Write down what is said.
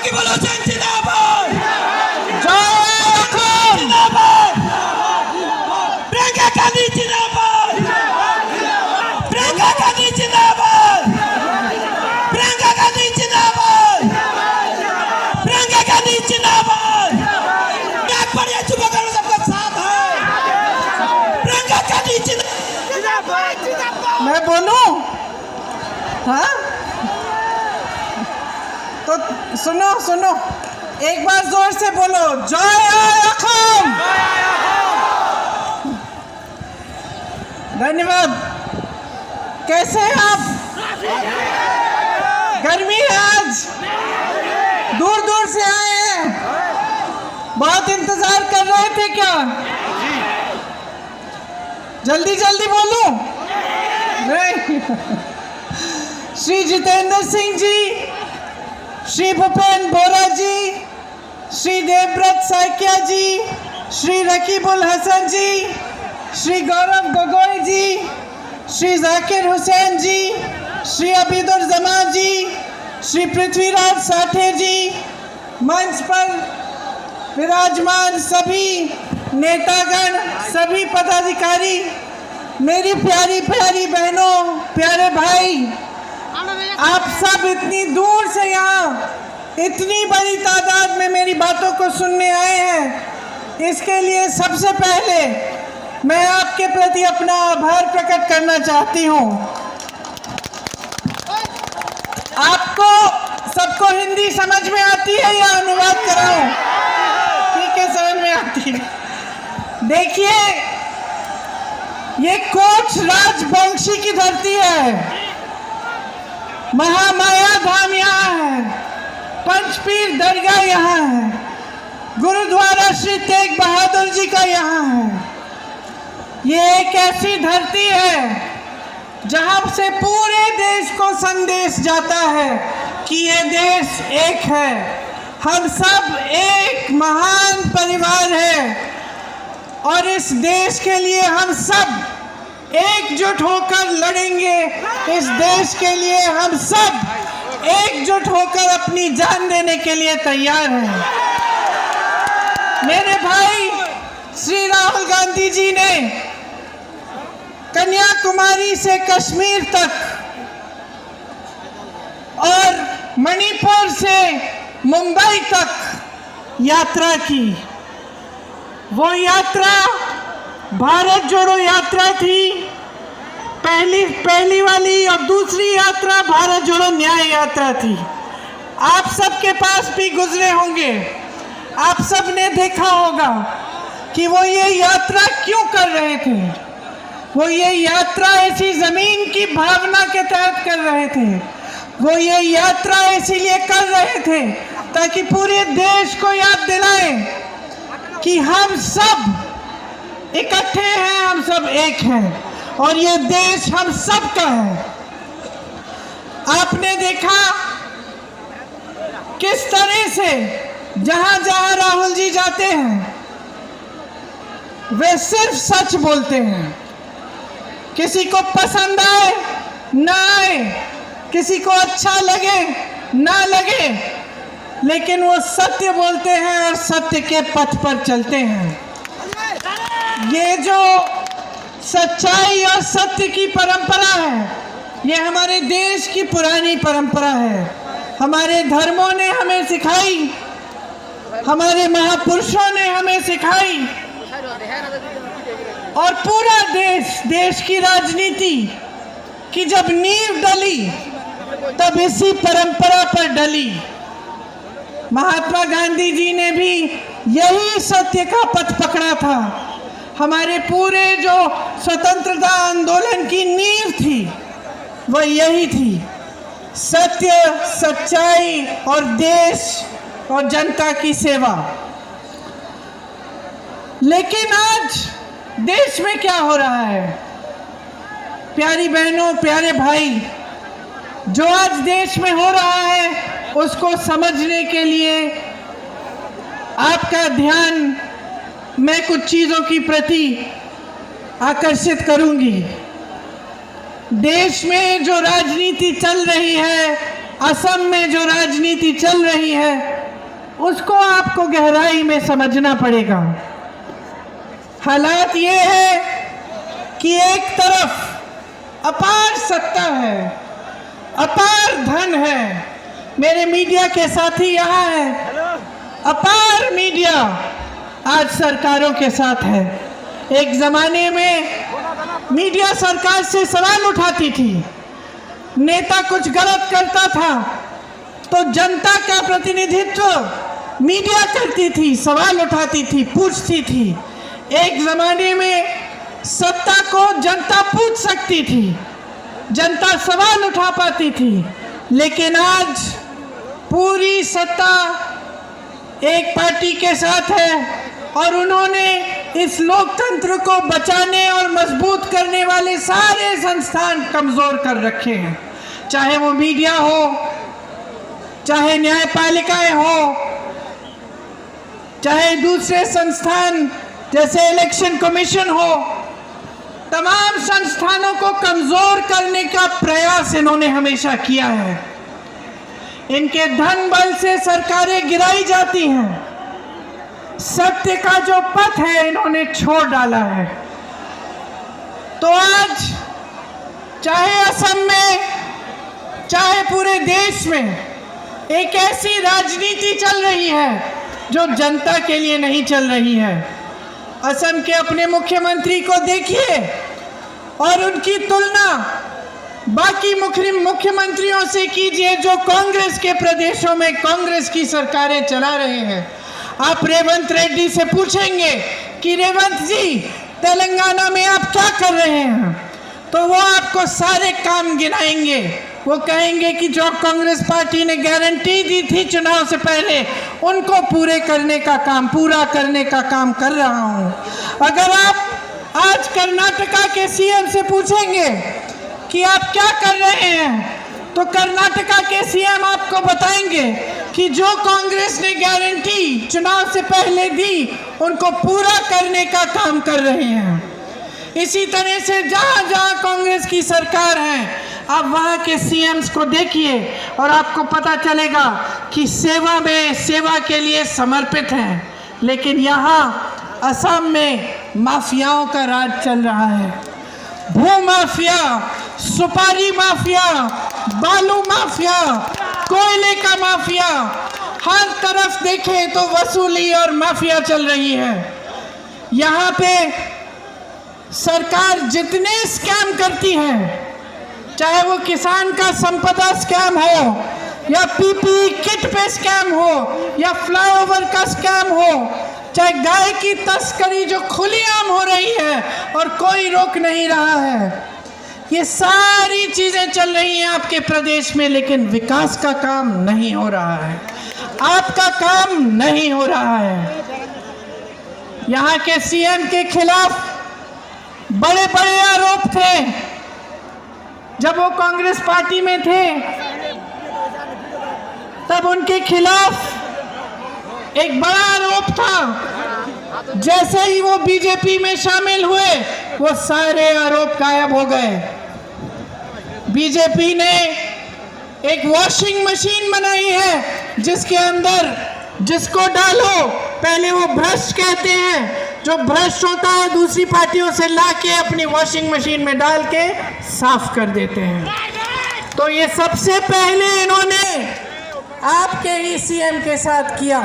राकीब उल हुसैन जिंदाबाद, जिंदाबाद, प्रियंका गांधी जिंदाबाद, प्रियंका गांधी जिंदाबाद, प्रियंका गांधी जिंदाबाद, प्रियंका गांधी जिंदाबाद। बढ़िया चुप करो, सबका साथ है। प्रियंका गांधी जिंदाबाद। मैं बोलूं? हाँ, तो सुनो सुनो, एक बार जोर से बोलो, जय अखम। धन्यवाद। कैसे हैं आप? गर्मी है आज, दूर दूर से आए हैं, बहुत इंतजार कर रहे थे क्या? जल्दी जल्दी बोलूं? नहीं। श्री जितेंद्र सिंह जी, श्री भूपेन बोरा जी, श्री देवव्रत सैकिया जी, श्री रकीब उल हसन जी, श्री गौरव गोगोई जी, श्री जाकिर हुसैन जी, श्री अबीदुर जमान जी, श्री पृथ्वीराज साठे जी, मंच पर विराजमान सभी नेतागण, सभी पदाधिकारी, मेरी प्यारी प्यारी बहनों, प्यारे भाई, आप सब इतनी दूर से यहाँ इतनी बड़ी तादाद में मेरी बातों को सुनने आए हैं, इसके लिए सबसे पहले मैं आपके प्रति अपना आभार प्रकट करना चाहती हूँ। आपको सबको हिंदी समझ में आती है या अनुवाद कराऊं? ठीक है, समझ में आती है। देखिए, ये कोच राजवंशी की धरती है, महामाया धाम यहाँ है, पंचपीर दरगाह यहाँ है, गुरुद्वारा श्री तेग बहादुर जी का यहाँ है। ये एक ऐसी धरती है जहाँ से पूरे देश को संदेश जाता है कि ये देश एक है, हम सब एक महान परिवार है और इस देश के लिए हम सब एकजुट होकर लड़ेंगे। इस देश के लिए हम सब एकजुट होकर अपनी जान देने के लिए तैयार हैं। मेरे भाई श्री राहुल गांधी जी ने कन्याकुमारी से कश्मीर तक और मणिपुर से मुंबई तक यात्रा की। वो यात्रा भारत जोड़ो यात्रा थी, पहली वाली, और दूसरी यात्रा भारत जोड़ो न्याय यात्रा थी। आप सबके पास भी गुजरे होंगे, आप सब ने देखा होगा कि वो ये यात्रा क्यों कर रहे थे। वो ये यात्रा ऐसी जमीन की भावना के तहत कर रहे थे। वो ये यात्रा इसीलिए कर रहे थे ताकि पूरे देश को याद दिलाएं कि हम सब इकट्ठे हैं, हम सब एक हैं और ये देश हम सब का है। आपने देखा किस तरह से जहां जहां राहुल जी जाते हैं वे सिर्फ सच बोलते हैं। किसी को पसंद आए ना आए, किसी को अच्छा लगे ना लगे, लेकिन वो सत्य बोलते हैं और सत्य के पथ पर चलते हैं। ये जो सच्चाई और सत्य की परंपरा है, ये हमारे देश की पुरानी परंपरा है। हमारे धर्मों ने हमें सिखाई, हमारे महापुरुषों ने हमें सिखाई और पूरा देश की राजनीति की जब नींव डली तब इसी परंपरा पर डली। महात्मा गांधी जी ने भी यही सत्य का पथ पकड़ा था। हमारे पूरे जो स्वतंत्रता आंदोलन की नींव थी वह यही थी, सत्य, सच्चाई और देश और जनता की सेवा। लेकिन आज देश में क्या हो रहा है? प्यारी बहनों, प्यारे भाई, जो आज देश में हो रहा है उसको समझने के लिए आपका ध्यान मैं कुछ चीज़ों की प्रति आकर्षित करूंगी। देश में जो राजनीति चल रही है, असम में जो राजनीति चल रही है उसको आपको गहराई में समझना पड़ेगा। हालात ये है कि एक तरफ अपार सत्ता है, अपार धन है, मेरे मीडिया के साथी यहाँ हैं, अपार मीडिया आज सरकारों के साथ है। एक जमाने में मीडिया सरकार से सवाल उठाती थी, नेता कुछ गलत करता था तो जनता का प्रतिनिधित्व मीडिया करती थी, सवाल उठाती थी, पूछती थी। एक जमाने में सत्ता को जनता पूछ सकती थी, जनता सवाल उठा पाती थी, लेकिन आज पूरी सत्ता एक पार्टी के साथ है और उन्होंने इस लोकतंत्र को बचाने और मजबूत करने वाले सारे संस्थान कमजोर कर रखे हैं। चाहे वो मीडिया हो, चाहे न्यायपालिकाएं हो, चाहे दूसरे संस्थान जैसे इलेक्शन कमीशन हो, तमाम संस्थानों को कमजोर करने का प्रयास इन्होंने हमेशा किया है। इनके धन बल से सरकारें गिराई जाती हैं, सत्य का जो पथ है इन्होंने छोड़ डाला है। तो आज चाहे असम में, चाहे पूरे देश में एक ऐसी राजनीति चल रही है जो जनता के लिए नहीं चल रही है। असम के अपने मुख्यमंत्री को देखिए और उनकी तुलना बाकी मुख्यमंत्रियों से कीजिए जो कांग्रेस के प्रदेशों में कांग्रेस की सरकारें चला रहे हैं। आप रेवंत रेड्डी से पूछेंगे कि रेवंत जी तेलंगाना में आप क्या कर रहे हैं, तो वो आपको सारे काम गिनाएंगे। वो कहेंगे कि जो कांग्रेस पार्टी ने गारंटी दी थी चुनाव से पहले उनको पूरा करने का काम कर रहा हूँ। अगर आप आज कर्नाटका के सीएम से पूछेंगे कि आप क्या कर रहे हैं, तो कर्नाटका के सीएम आपको बताएंगे कि जो कांग्रेस ने गारंटी चुनाव से पहले दी उनको पूरा करने का काम कर रहे हैं। इसी तरह से जहां जहां कांग्रेस की सरकार है आप वहां के सीएम्स को देखिए और आपको पता चलेगा कि सेवा के लिए समर्पित हैं। लेकिन यहाँ असम में माफियाओं का राज चल रहा है। भू माफिया, सुपारी माफिया, बालू माफिया, कोयले का माफिया, हर तरफ देखें तो वसूली और माफिया चल रही है। यहाँ पे सरकार जितने स्कैम करती है, चाहे वो किसान का संपदा स्कैम हो या पीपीई किट पे स्कैम हो या फ्लाईओवर का स्कैम हो, चाहे गाय की तस्करी जो खुलेआम हो रही है और कोई रोक नहीं रहा है, ये सारी चीजें चल रही हैं आपके प्रदेश में, लेकिन विकास का काम नहीं हो रहा है, आपका काम नहीं हो रहा है। यहाँ के सीएम के खिलाफ बड़े बड़े आरोप थे जब वो कांग्रेस पार्टी में थे, तब उनके खिलाफ एक बड़ा आरोप था। जैसे ही वो बीजेपी में शामिल हुए वो सारे आरोप गायब हो गए। बीजेपी ने एक वॉशिंग मशीन बनाई है जिसके अंदर जिसको डालो पहले वो भ्रष्ट कहते हैं, जो भ्रष्ट होता है दूसरी पार्टियों से लाके अपनी वॉशिंग मशीन में डाल के साफ कर देते हैं। तो ये सबसे पहले इन्होंने आपके ही सीएम के साथ किया।